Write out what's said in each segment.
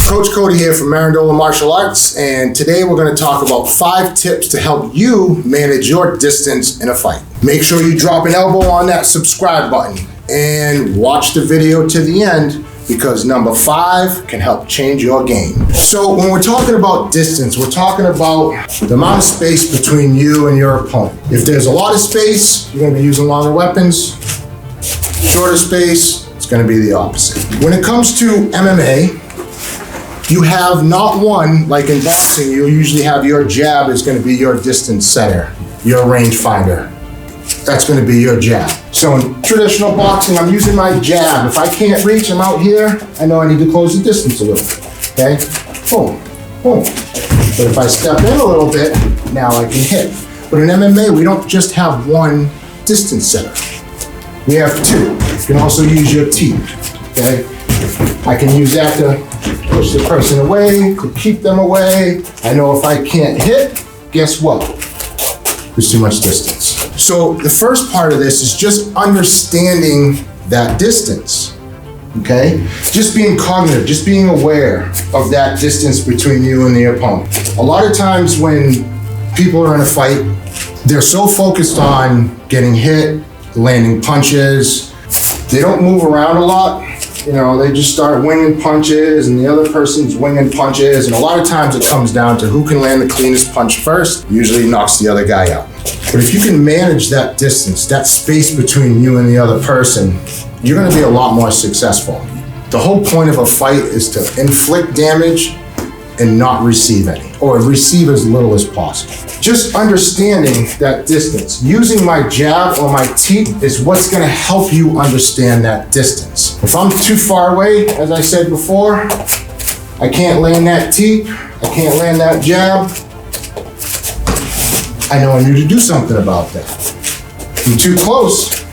Coach Cody here from Marandola Martial Arts, and today we're going to talk about 5 tips to help you manage your distance in a fight. Make sure you drop an elbow on that subscribe button and watch the video to the end, because number 5 can help change your game. So when we're talking about distance, we're talking about the amount of space between you and your opponent. If there's a lot of space, you're going to be using longer weapons. Shorter space, it's going to be the opposite. When it comes to MMA, you have not one, like in boxing, you'll usually have your jab is going to be your distance setter, your range finder. That's going to be your jab. So in traditional boxing, I'm using my jab. If I can't reach, I'm out here, I know I need to close the distance a little bit, okay? Boom, boom. But if I step in a little bit, now I can hit. But in MMA, we don't just have one distance setter. We have 2. You can also use your teeth, okay? I can use that to push the person away, to keep them away. I know if I can't hit, guess what? There's too much distance. So the first part of this is just understanding that distance, okay? Just being cognitive, just being aware of that distance between you and the opponent. A lot of times when people are in a fight, they're so focused on getting hit, landing punches, they don't move around a lot. You know, they just start winging punches and the other person's winging punches. And a lot of times it comes down to who can land the cleanest punch first, usually knocks the other guy out. But if you can manage that distance, that space between you and the other person, you're gonna be a lot more successful. The whole point of a fight is to inflict damage and not receive any, or receive as little as possible. Just understanding that distance. Using my jab or my teep is what's gonna help you understand that distance. If I'm too far away, as I said before, I can't land that teep, I can't land that jab, I know I need to do something about that. If I'm too close,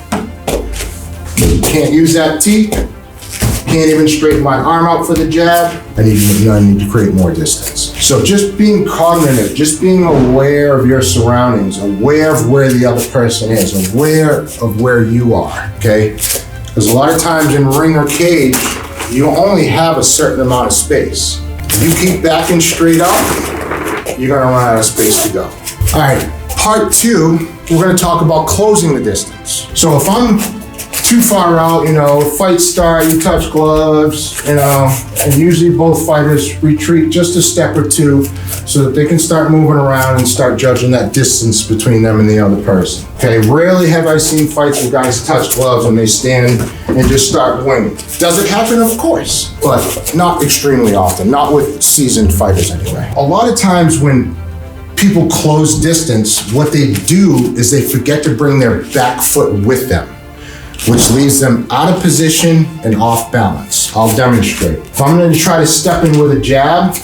can't use that teep, can't even straighten my arm out for the jab, I need to create more distance. So just being cognitive, just being aware of your surroundings, aware of where the other person is, aware of where you are, okay? Because a lot of times in ring or cage, you only have a certain amount of space. If you keep backing straight up, you're gonna run out of space to go. All right, part 2, we're gonna talk about closing the distance. So if I'm too far out, you know, fight start, you touch gloves, you know, and usually both fighters retreat just a step or 2 so that they can start moving around and start judging that distance between them and the other person. Okay, rarely have I seen fights where guys touch gloves and they stand and just start winging. Does it happen? Of course, but not extremely often, not with seasoned fighters anyway. A lot of times when people close distance, what they do is they forget to bring their back foot with them, which leaves them out of position and off balance. I'll demonstrate. If I'm gonna try to step in with a jab,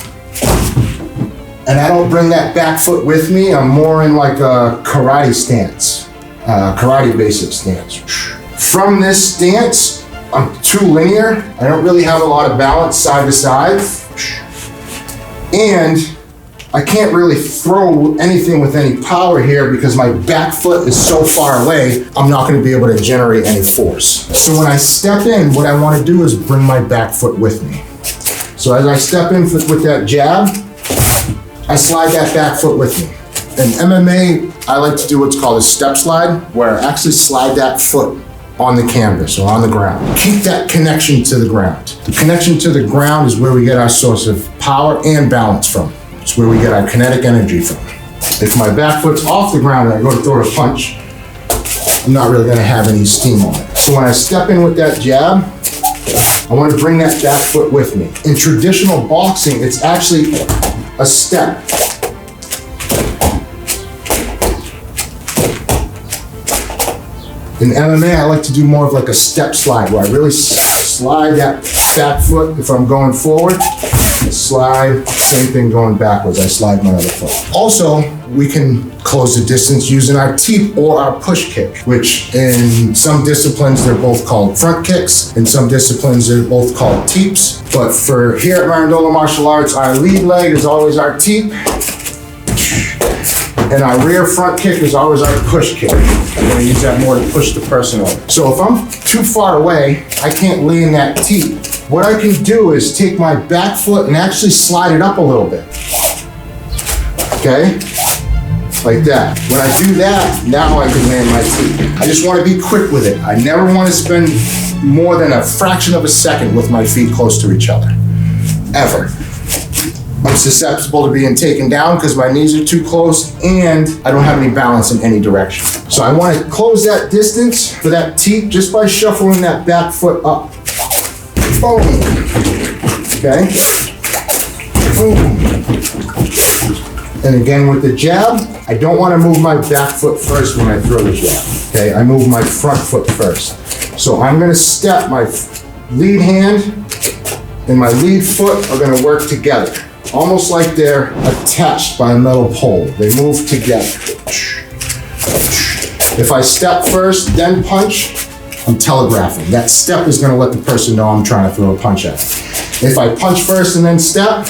and I don't bring that back foot with me, I'm more in like a karate stance, karate basic stance. From this stance, I'm too linear. I don't really have a lot of balance side to side. And I can't really throw anything with any power here because my back foot is so far away, I'm not gonna be able to generate any force. So when I step in, what I wanna do is bring my back foot with me. So as I step in with that jab, I slide that back foot with me. In MMA, I like to do what's called a step slide, where I actually slide that foot on the canvas or on the ground. Keep that connection to the ground. The connection to the ground is where we get our source of power and balance from. It's where we get our kinetic energy from. If my back foot's off the ground and I go to throw a punch, I'm not really gonna have any steam on it. So when I step in with that jab, I wanna bring that back foot with me. In traditional boxing, it's actually a step. In MMA, I like to do more of like a step slide, where I really slide that back foot if I'm going forward. Slide, same thing going backwards, I slide my other foot. Also, we can close the distance using our teep or our push kick, which in some disciplines, they're both called front kicks. In some disciplines, they're both called teeps. But for here at Marandola Martial Arts, our lead leg is always our teep. And our rear front kick is always our push kick. I'm gonna use that more to push the person over. So if I'm too far away, I can't land that teep. what I can do is take my back foot and actually slide it up a little bit. Okay? Like that. When I do that, now I can land my feet. I just want to be quick with it. I never want to spend more than a fraction of a second with my feet close to each other. Ever. I'm susceptible to being taken down because my knees are too close and I don't have any balance in any direction. So I want to close that distance for that teep just by shuffling that back foot up. Boom. Okay. Boom. And again with the jab, I don't want to move my back foot first when I throw the jab. Okay, I move my front foot first. So I'm going to step, my lead hand and my lead foot are going to work together. Almost like they're attached by a metal pole. They move together. If I step first, then punch, I'm telegraphing. That step is going to let the person know I'm trying to throw a punch at them. If I punch first and then step,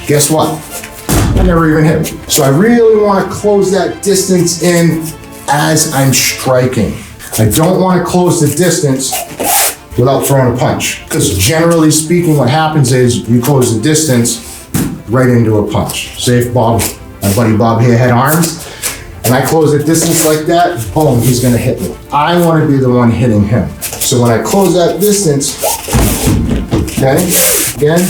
guess what? I never even hit him. So I really want to close that distance in as I'm striking. I don't want to close the distance without throwing a punch. Because generally speaking, what happens is you close the distance right into a punch. Say if Bob, my buddy Bob here had arms, and I close the distance like that, boom, he's gonna hit me. I wanna be the one hitting him. So when I close that distance, okay, again,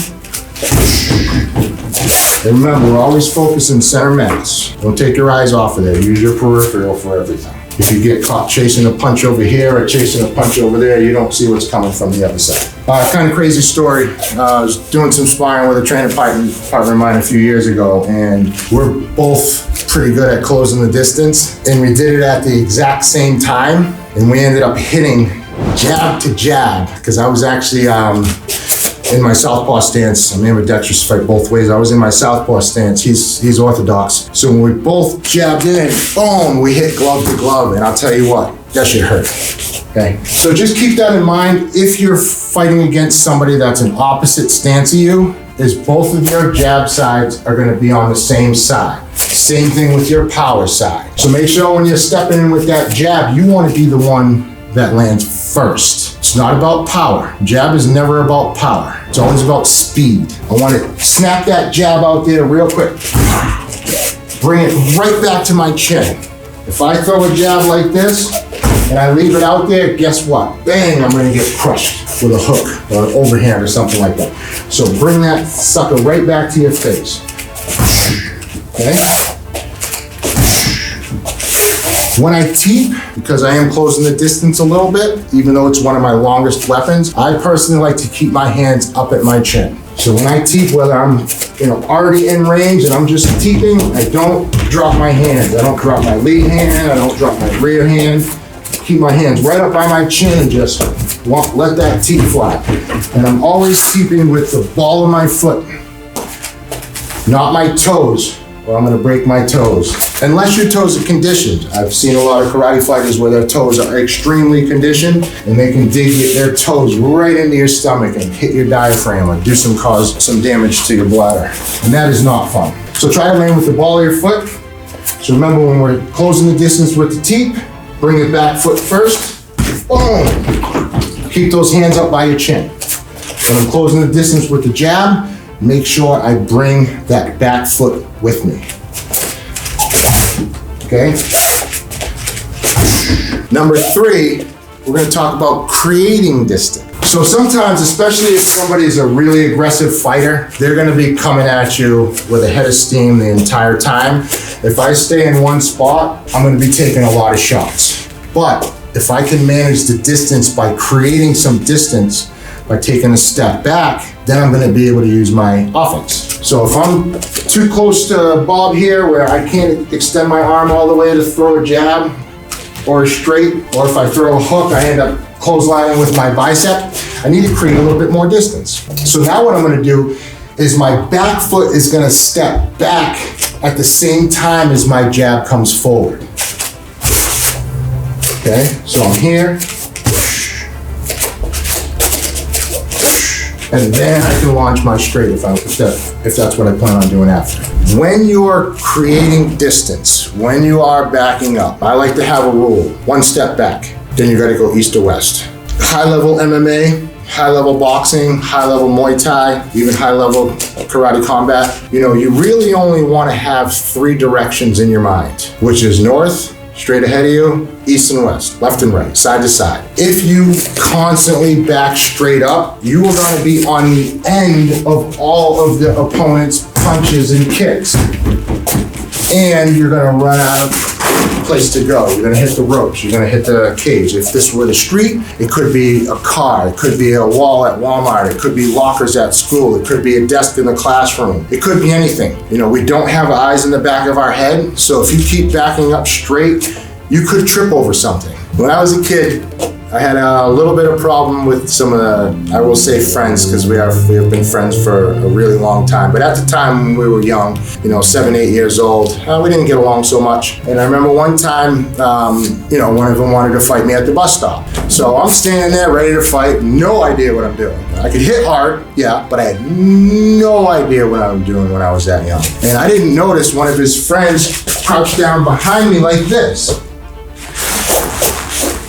and remember, we're always focusing center mass. Don't take your eyes off of there. Use your peripheral for everything. If you get caught chasing a punch over here or chasing a punch over there, you don't see what's coming from the other side. Kind of crazy story. I was doing some sparring with a training partner of mine a few years ago, and we're both pretty good at closing the distance. And we did it at the exact same time, and we ended up hitting jab to jab, because I was actually in my southpaw stance. I'm ambidextrous, fight both ways. I was in my southpaw stance. He's orthodox. So when we both jabbed in, boom, we hit glove to glove. And I'll tell you what, that shit hurt. Okay. So just keep that in mind. If you're fighting against somebody that's an opposite stance of you, is both of your jab sides are going to be on the same side. Same thing with your power side. So make sure when you're stepping in with that jab, you want to be the one that lands first. It's not about power. Jab is never about power. It's always about speed. I want to snap that jab out there real quick. Bring it right back to my chin. If I throw a jab like this and I leave it out there, guess what? Bang, I'm gonna get crushed with a hook or an overhand or something like that. So bring that sucker right back to your face. Okay? When I teep, because I am closing the distance a little bit, even though it's one of my longest weapons, I personally like to keep my hands up at my chin. So when I teep, whether I'm already in range and I'm just teeping, I don't drop my hands. I don't drop my lead hand, I don't drop my rear hand. Keep my hands right up by my chin and just let that teep fly. And I'm always teeping with the ball of my foot, not my toes, or I'm gonna break my toes. Unless your toes are conditioned. I've seen a lot of karate fighters where their toes are extremely conditioned and they can dig their toes right into your stomach and hit your diaphragm or cause some damage to your bladder. And that is not fun. So try to land with the ball of your foot. So remember, when we're closing the distance with the teep, bring the back foot first. Boom. Keep those hands up by your chin. When I'm closing the distance with the jab, make sure I bring that back foot with me. Okay? Number 3, we're gonna talk about creating distance. So sometimes, especially if somebody is a really aggressive fighter, they're gonna be coming at you with a head of steam the entire time. If I stay in one spot, I'm gonna be taking a lot of shots. But if I can manage the distance by creating some distance, by taking a step back, then I'm gonna be able to use my offense. So if I'm too close to Bob here where I can't extend my arm all the way to throw a jab or a straight, or if I throw a hook, I end up clotheslining with my bicep, I need to create a little bit more distance. So now what I'm gonna do is my back foot is gonna step back at the same time as my jab comes forward. Okay, so I'm here, and then I can launch my straight if that's what I plan on doing after. When you're creating distance, when you are backing up, I like to have a rule: 1 step back, then you gotta go east to west. High level MMA high-level boxing, high-level Muay Thai, even high-level karate combat, you really only want to have 3 directions in your mind, which is north, straight ahead of you, east and west, left and right, side to side. If you constantly back straight up, you are going to be on the end of all of the opponent's punches and kicks. And you're going to run out of place to go. You're going to hit the ropes. You're going to hit the cage. If this were the street, it could be a car. It could be a wall at Walmart. It could be lockers at school. It could be a desk in the classroom. It could be anything. We don't have eyes in the back of our head. So if you keep backing up straight, you could trip over something. When I was a kid, I had a little bit of problem with some of the, I will say friends, because we have been friends for a really long time. But at the time when we were young, 7, 8 years old, we didn't get along so much. And I remember one time, one of them wanted to fight me at the bus stop. So I'm standing there ready to fight, no idea what I'm doing. I could hit hard, yeah, but I had no idea what I was doing when I was that young. And I didn't notice one of his friends crouched down behind me like this.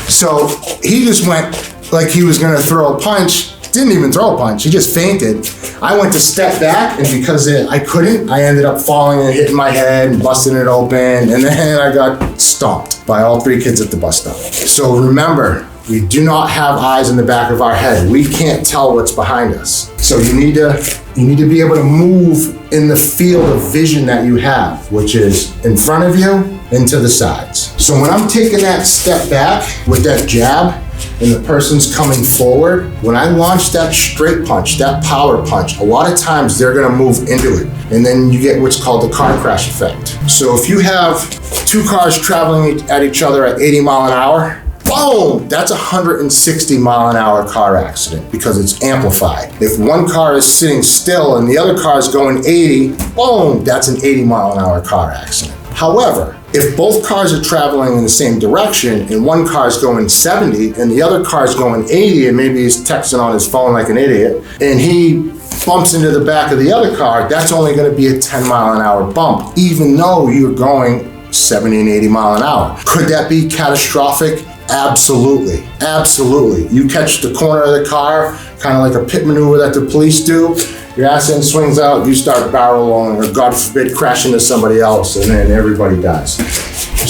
So he just went like he was gonna throw a punch, didn't even throw a punch, he just feinted. I went to step back, and because I couldn't, I ended up falling and hitting my head and busting it open, and then I got stomped by all 3 kids at the bus stop. So remember, we do not have eyes in the back of our head. We can't tell what's behind us. So you need to be able to move in the field of vision that you have, which is in front of you and to the sides. So when I'm taking that step back with that jab and the person's coming forward, when I launch that straight punch, that power punch, a lot of times they're gonna move into it. And then you get what's called the car crash effect. So if you have 2 cars traveling at each other at 80 mile an hour, boom, that's a 160 mile an hour car accident because it's amplified. If one car is sitting still and the other car is going 80, boom, that's an 80 mile an hour car accident. However, if both cars are traveling in the same direction and one car is going 70 and the other car is going 80 and maybe he's texting on his phone like an idiot and he bumps into the back of the other car, that's only going to be a 10 mile an hour bump, even though you're going 70 and 80 mile an hour. Could that be catastrophic? Absolutely, absolutely. You catch the corner of the car, kind of like a pit maneuver that the police do, your ass end swings out, you start barrel rolling, or God forbid, crash into somebody else, and then everybody dies.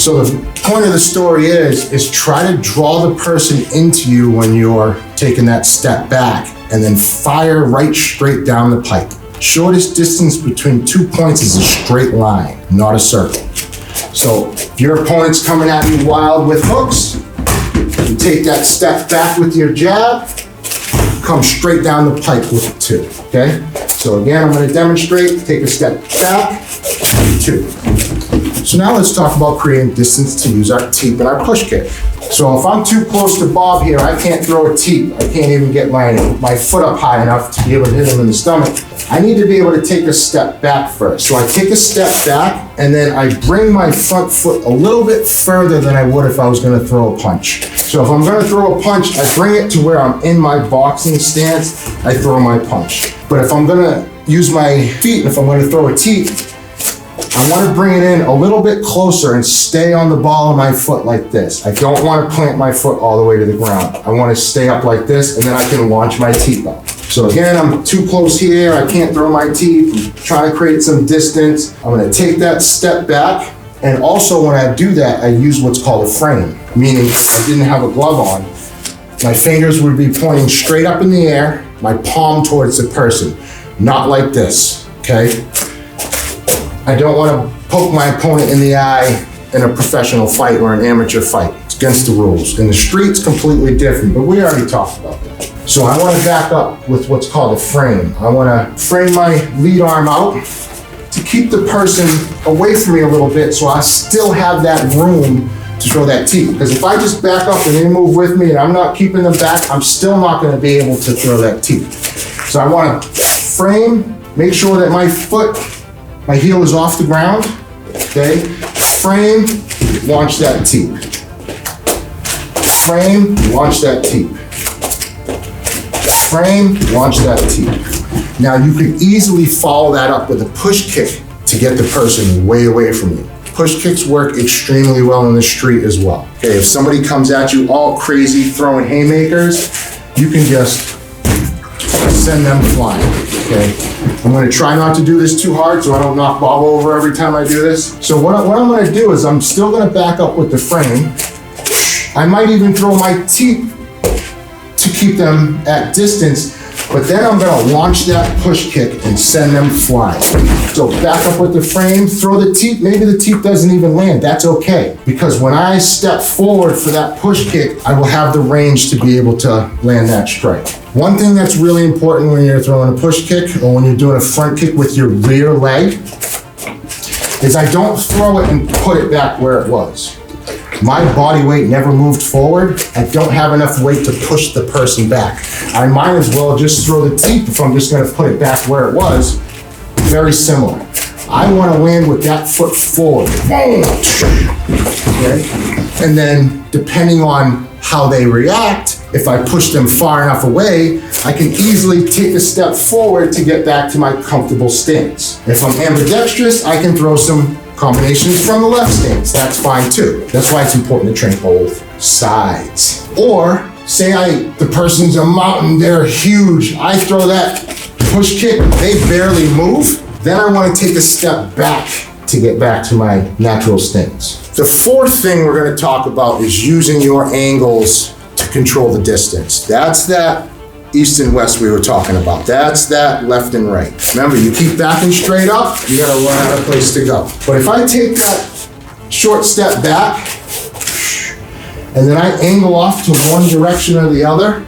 So the point of the story is try to draw the person into you when you're taking that step back, and then fire right straight down the pipe. Shortest distance between 2 points is a straight line, not a circle. So if your opponent's coming at you wild with hooks, you take that step back with your jab, come straight down the pipe with 2, okay? So again, I'm gonna demonstrate, take a step back, 2. So now let's talk about creating distance to use our teep and our push kick. So if I'm too close to Bob here, I can't throw a teep. I can't even get my foot up high enough to be able to hit him in the stomach. I need to be able to take a step back first. So I take a step back and then I bring my front foot a little bit further than I would if I was gonna throw a punch. So if I'm gonna throw a punch, I bring it to where I'm in my boxing stance, I throw my punch. But if I'm gonna use my feet, if I'm gonna throw a teep, I want to bring it in a little bit closer and stay on the ball of my foot like this. I don't want to plant my foot all the way to the ground. I want to stay up like this, and then I can launch my teep up. So again, I'm too close here. I can't throw my teep. I'm trying to create some distance. I'm going to take that step back. And also when I do that, I use what's called a frame, meaning if I didn't have a glove on, my fingers would be pointing straight up in the air, my palm towards the person, not like this, okay? I don't want to poke my opponent in the eye in a professional fight or an amateur fight. It's against the rules. In the street's completely different, but we already talked about that. So I want to back up with what's called a frame. I want to frame my lead arm out to keep the person away from me a little bit so I still have that room to throw that teep. Because if I just back up and they move with me and I'm not keeping them back, I'm still not going to be able to throw that teep. So I want to frame, make sure that my heel is off the ground, okay? Frame, launch that teep. Frame, launch that teep. Frame, launch that teep. Now you can easily follow that up with a push kick to get the person way away from you. Push kicks work extremely well in the street as well. Okay, if somebody comes at you all crazy throwing haymakers, you can just send them flying, okay? I'm gonna try not to do this too hard so I don't knock Bob over every time I do this. So what I'm gonna do is I'm still gonna back up with the frame. I might even throw my teeth to keep them at distance, but then I'm gonna launch that push kick and send them flying. So back up with the frame, throw the teeth, maybe the teeth doesn't even land, that's okay. Because when I step forward for that push kick, I will have the range to be able to land that strike. One thing that's really important when you're throwing a push kick or when you're doing a front kick with your rear leg is I don't throw it and put it back where it was. My body weight never moved forward. I don't have enough weight to push the person back. I might as well just throw the teeth if I'm just gonna put it back where it was. Very similar. I wanna land with that foot forward. Boom! Okay? And then depending on how they react, if I push them far enough away, I can easily take a step forward to get back to my comfortable stance. If I'm ambidextrous, I can throw some combinations from the left stance, that's fine too. That's why it's important to train both sides. Or say the person's a mountain, they're huge, I throw that push kick, they barely move, then I want to take a step back to get back to my natural stance. The fourth thing we're going to talk about is using your angles to control the distance. That's that east and west we were talking about. That's that left and right. Remember, you keep backing straight up, you gotta run out of place to go. But if I take that short step back, and then I angle off to one direction or the other,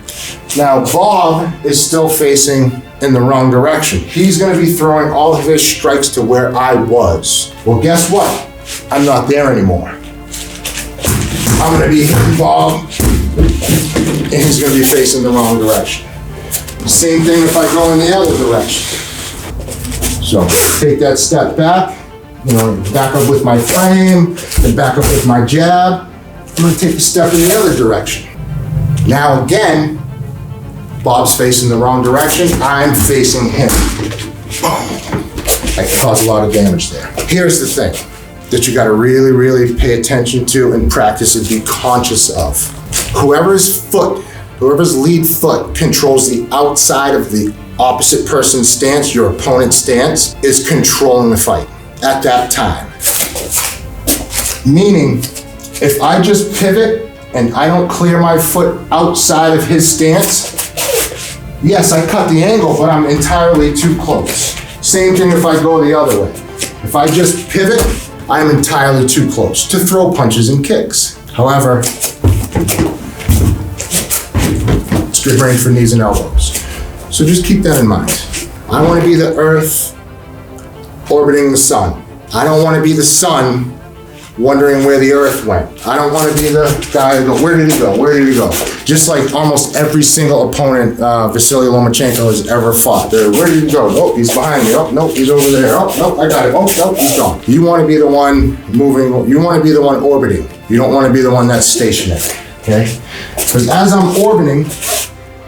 now Bob is still facing in the wrong direction. He's gonna be throwing all of his strikes to where I was. Well, guess what? I'm not there anymore. I'm gonna be hitting Bob, and he's gonna be facing the wrong direction. Same thing if I go in the other direction. So take that step back, back up with my frame, then back up with my jab. I'm gonna take a step in the other direction. Now again, Bob's facing the wrong direction, I'm facing him. Boom. I can cause a lot of damage there. Here's the thing that you gotta really, really pay attention to and practice and be conscious of. Whoever's lead foot controls the outside of the opposite person's stance, your opponent's stance, is controlling the fight at that time. Meaning, if I just pivot and I don't clear my foot outside of his stance, yes, I cut the angle, but I'm entirely too close. Same thing if I go the other way. If I just pivot, I'm entirely too close to throw punches and kicks. However, good range for knees and elbows. So just keep that in mind. I want to be the Earth orbiting the sun. I don't want to be the sun wondering where the Earth went. I don't want to be the guy who goes, where did he go? Where did he go? Just like almost every single opponent Vasily Lomachenko has ever fought. Where did he go? Oh, he's behind me. Oh, nope, he's over there. Oh, nope, I got him. Oh, nope, he's gone. You want to be the one moving. You want to be the one orbiting. You don't want to be the one that's stationary, okay? Because as I'm orbiting,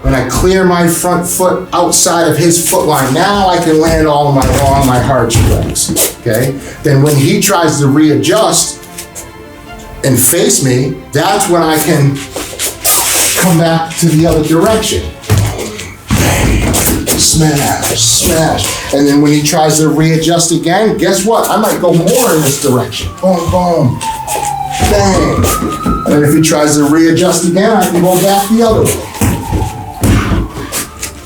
when I clear my front foot outside of his foot line, now I can land all of my long, my hard strikes, okay? Then when he tries to readjust and face me, that's when I can come back to the other direction. Bang, smash, smash. And then when he tries to readjust again, guess what? I might go more in this direction. Boom, boom, bang. And if he tries to readjust again, I can go back the other way.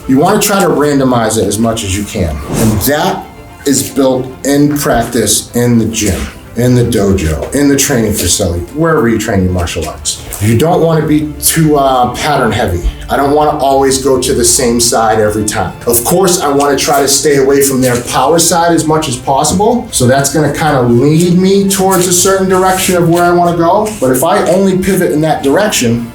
You want to try to randomize it as much as you can. And that is built in practice in the gym, in the dojo, in the training facility, wherever you train your martial arts. You don't want to be too pattern heavy. I don't want to always go to the same side every time. Of course, I want to try to stay away from their power side as much as possible. So that's going to kind of lead me towards a certain direction of where I want to go. But if I only pivot in that direction,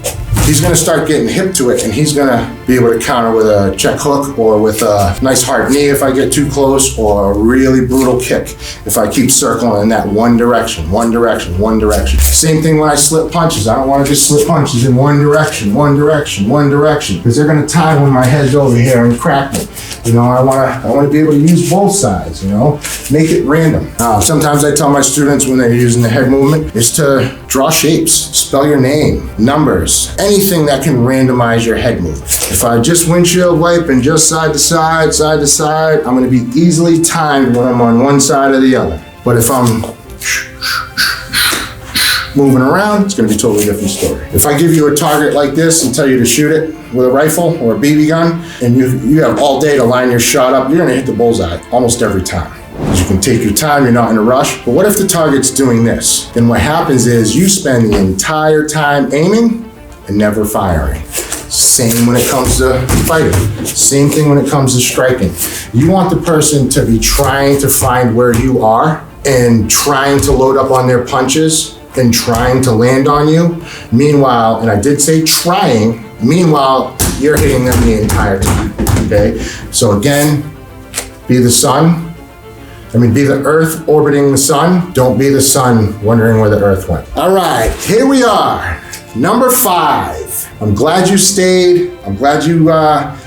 he's gonna start getting hip to it, and he's gonna be able to counter with a check hook or with a nice hard knee if I get too close, or a really brutal kick if I keep circling in that one direction, one direction, one direction. Same thing when I slip punches. I don't wanna just slip punches in one direction, one direction, one direction, because they're gonna time when my head's over here and crack me. I wanna be able to use both sides, make it random. Sometimes I tell my students when they're using the head movement is to draw shapes, spell your name, numbers, anything that can randomize your head movement. If I just windshield wipe and just side to side, I'm gonna be easily timed when I'm on one side or the other. But if I'm moving around, it's gonna be a totally different story. If I give you a target like this and tell you to shoot it with a rifle or a BB gun, and you have all day to line your shot up, you're gonna hit the bullseye almost every time. You can take your time, you're not in a rush. But what if the target's doing this? Then what happens is you spend the entire time aiming and never firing. Same when it comes to fighting. Same thing when it comes to striking. You want the person to be trying to find where you are and trying to load up on their punches and trying to land on you. Meanwhile, and I did say trying, meanwhile, you're hitting them the entire time, okay? So again, be the sun. Be the Earth orbiting the sun. Don't be the sun wondering where the Earth went. All right, here we are. Number 5. I'm glad you stayed. I'm glad you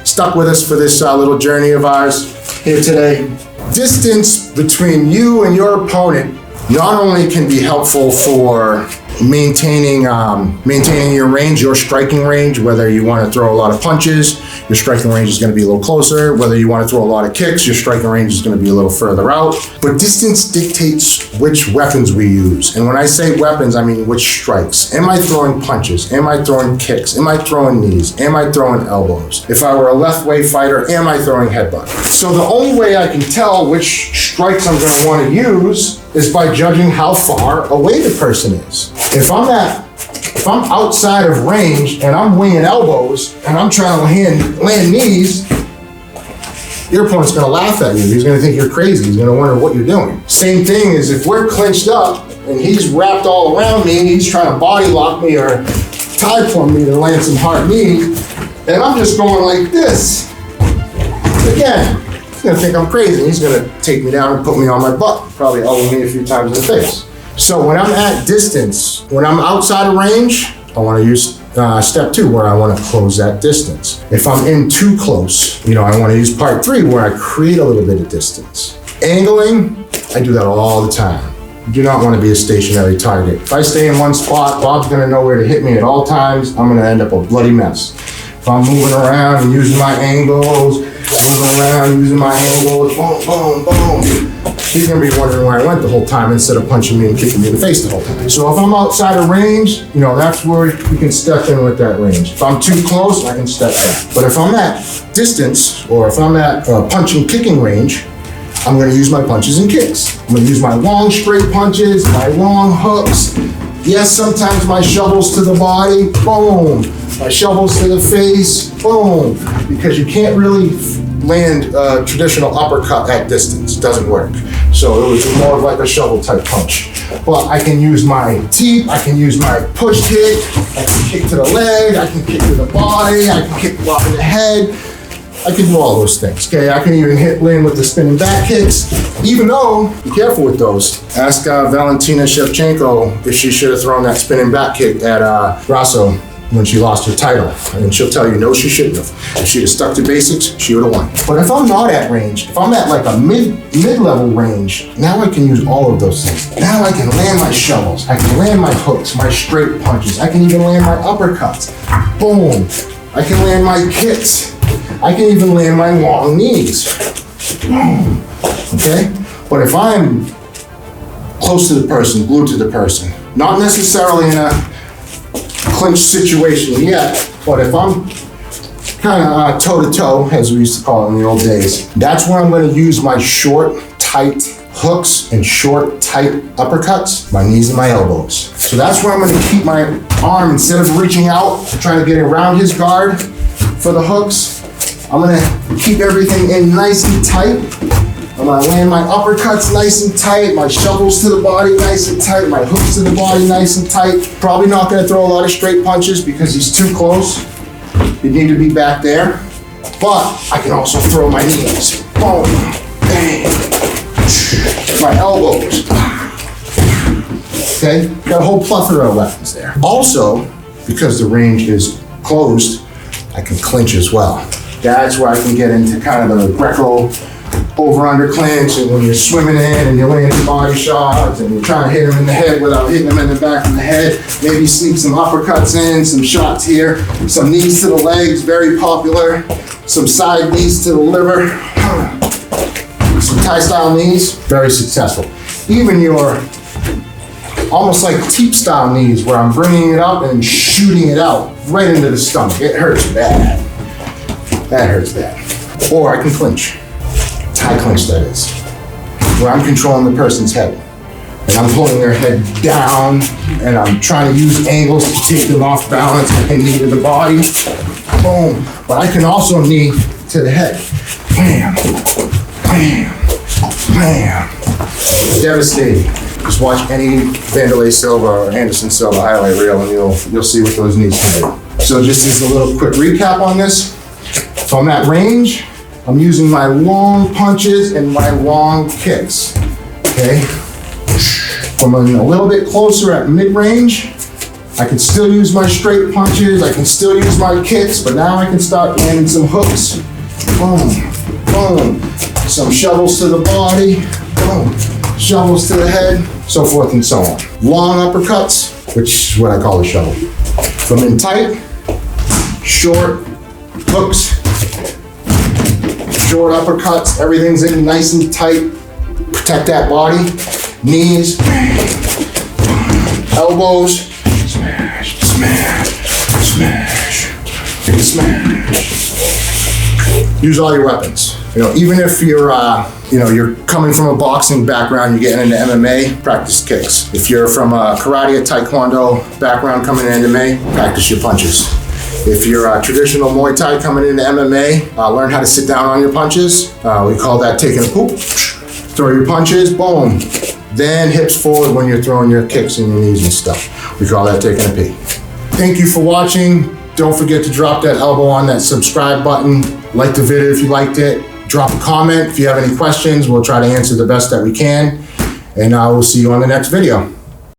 stuck with us for this little journey of ours here today. Distance between you and your opponent not only can be helpful for maintaining your range, your striking range, whether you want to throw a lot of punches, your striking range is going to be a little closer. Whether you want to throw a lot of kicks, your striking range is going to be a little further out. But distance dictates which weapons we use. And when I say weapons, I mean which strikes. Am I throwing punches? Am I throwing kicks? Am I throwing knees? Am I throwing elbows? If I were a left way fighter, am I throwing headbutt? So the only way I can tell which strikes I'm going to want to use is by judging how far away the person is. If I'm outside of range and I'm winging elbows and I'm trying to land knees, your opponent's gonna laugh at you. He's gonna think you're crazy. He's gonna wonder what you're doing. Same thing is if we're clinched up and he's wrapped all around me and he's trying to body lock me or tie plumb me to land some hard knee, and I'm just going like this. Again, he's gonna think I'm crazy. He's gonna take me down and put me on my butt, probably elbow me a few times in the face. So when I'm at distance, when I'm outside of range, I want to use step 2 where I want to close that distance. If I'm in too close, I want to use part 3 where I create a little bit of distance. Angling, I do that all the time. You do not want to be a stationary target. If I stay in one spot, Bob's going to know where to hit me at all times. I'm going to end up a bloody mess. If I'm moving around and using my angles, boom, boom, boom, he's gonna be wondering where I went the whole time instead of punching me and kicking me in the face the whole time. So if I'm outside of range, that's where you can step in with that range. If I'm too close, I can step back. But if I'm at distance, or if I'm at punch and kicking range, I'm gonna use my punches and kicks. I'm gonna use my long straight punches, my long hooks. Yes, sometimes my shovels to the body, boom. My shovels to the face, boom. Because you can't really land a traditional uppercut at distance. Doesn't work. So it was more of like a shovel type punch. But I can use my teep, I can use my push kick, I can kick to the leg, I can kick to the body, I can kick block in the head. I can do all those things, okay? I can even land with the spinning back kicks, even though, be careful with those. Ask Valentina Shevchenko if she should have thrown that spinning back kick at Grasso when she lost her title. And she'll tell you, no, she shouldn't have. If she'd have stuck to basics, she would have won. But if I'm not at range, if I'm at like a mid-level range, now I can use all of those things. Now I can land my shovels, I can land my hooks, my straight punches, I can even land my uppercuts. Boom. I can land my kicks. I can even land my long knees. Boom. Okay? But if I'm close to the person, glued to the person, not necessarily in a clinch situation yet, but if I'm kind of toe-to-toe, as we used to call it in the old days, that's where I'm going to use my short, tight hooks and short, tight uppercuts, my knees and my elbows. So that's where I'm going to keep my arm, instead of reaching out, trying to get around his guard for the hooks, I'm going to keep everything in nice and tight. I'm going to land my uppercuts nice and tight, my shovels to the body nice and tight, my hooks to the body nice and tight. Probably not going to throw a lot of straight punches because he's too close. You need to be back there. But I can also throw my knees. Boom, bang, my elbows. Okay, got a whole plethora of weapons there. Also, because the range is closed, I can clinch as well. That's where I can get into kind of the over-under clinch, and when you're swimming in and you're landing body shots and you're trying to hit them in the head without hitting them in the back of the head, maybe sneak some uppercuts in, some shots here, some knees to the legs, very popular, some side knees to the liver, some Thai style knees, very successful. Even your almost like teep style knees where I'm bringing it up and shooting it out right into the stomach. It hurts bad. That hurts bad. Or I can clinch. Thai clinch, that is. Where I'm controlling the person's head. And I'm pulling their head down and I'm trying to use angles to take them off balance and knee to the body. Boom. But I can also knee to the head. Bam. Bam. Bam. Devastating. Just watch any Wanderlei Silva or Anderson Silva highlight reel and you'll see what those knees can do. So just as a little quick recap on this, from that range, I'm using my long punches and my long kicks, okay? From a little bit closer at mid-range, I can still use my straight punches, I can still use my kicks, but now I can start landing some hooks. Boom, boom. Some shovels to the body, boom. Shovels to the head, so forth and so on. Long uppercuts, which is what I call a shovel. From in tight, short hooks, short uppercuts, everything's in nice and tight. Protect that body. Knees, elbows, smash, smash, smash, smash. Use all your weapons. You know, even if you're coming from a boxing background, you're getting into MMA, practice kicks. If you're from a karate or taekwondo background coming into MMA, practice your punches. If you're a traditional Muay Thai coming into MMA, learn how to sit down on your punches. We call that taking a poop. Throw your punches, boom. Then hips forward when you're throwing your kicks and your knees and stuff. We call that taking a pee. Thank you for watching. Don't forget to drop that elbow on that subscribe button. Like the video if you liked it. Drop a comment if you have any questions. We'll try to answer the best that we can. And I will see you on the next video.